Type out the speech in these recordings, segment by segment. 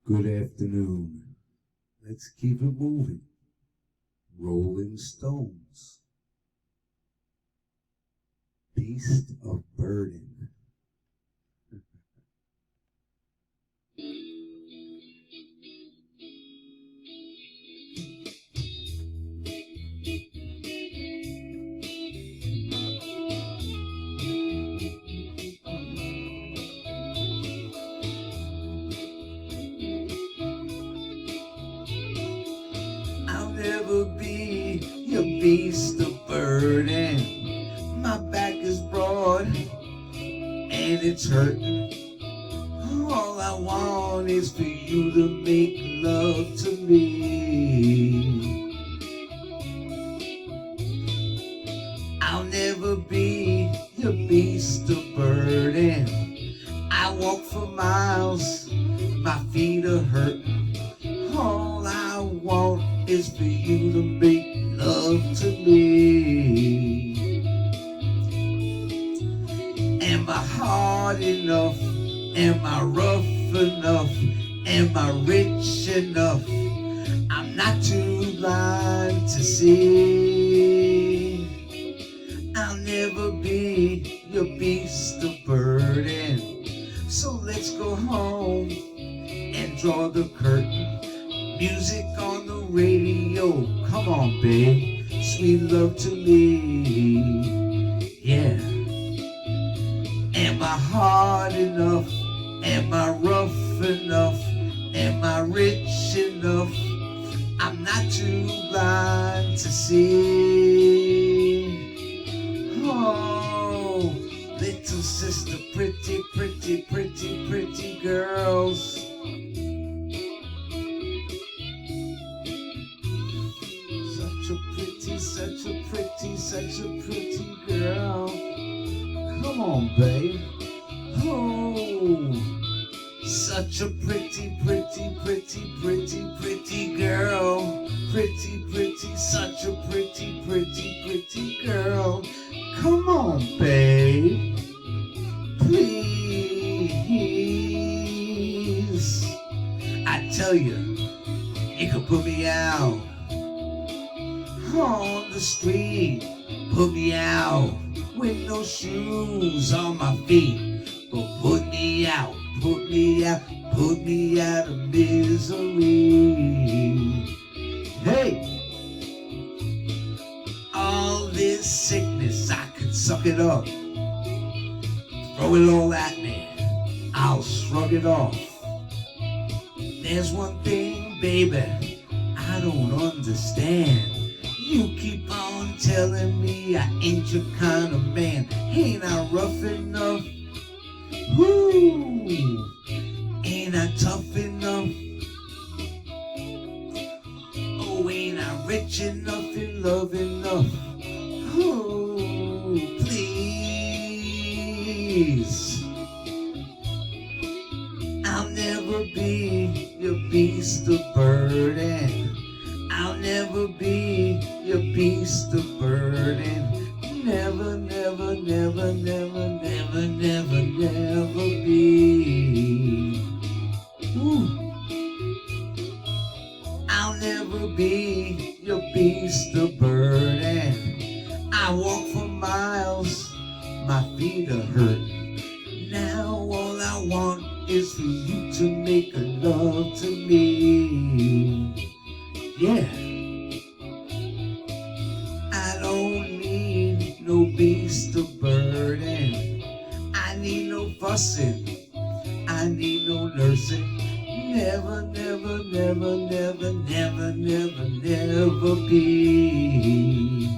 Good afternoon. Let's keep it moving. Rolling Stones. Beast of Burden. I'll never be your beast of burden. My back is broad and it's hurting. All I want is for you to make love to me. I'll never be your beast of burden. I walk for miles, my feet are hurting. All I want is for you to make love to me. Am I hard enough? Am I rough enough? Am I rich enough? I'm not too blind to see. I'll never be your beast of burden. So let's go home and draw the curtain. Music on the radio, come on babe, sweet love to me, yeah. Am I hard enough? Am I rough enough? Am I rich enough? I'm not too blind to see. Oh, little sister, pretty, pretty, pretty, pretty girls. Such a pretty girl. Come on, babe. Oh, such a pretty, pretty, pretty, pretty, pretty girl. Pretty, pretty, such a pretty, pretty, pretty girl. Come on, babe. Please. I tell you, you can put me out on the street, put me out with no shoes on my feet, but put me out, put me out, put me out of misery. Hey, all this sickness, I could suck it up, throw it all at me, I'll shrug it off. There's one thing, baby, I don't understand. You keep on telling me I ain't your kind of man. Ain't I rough enough? Woo! Ain't I tough enough? Oh, ain't I rich enough and love enough? Oh, please. I'll never be your beast of burden. I'll never be your beast of burden. Never, never, never, never, never, never, never be. Ooh. I'll never be your beast of burden. I walk for miles, my feet are hurt. Now all I want is for you to make a love to me. Yeah, I don't need no beast of burden. I need no fussing, I need no nursing. Never, never, never, never, never, never, never be.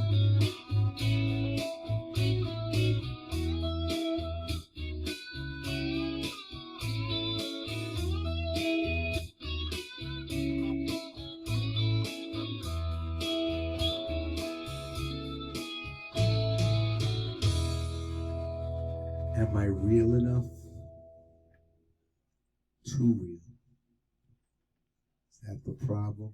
Am I real enough? Too real. Is that the problem?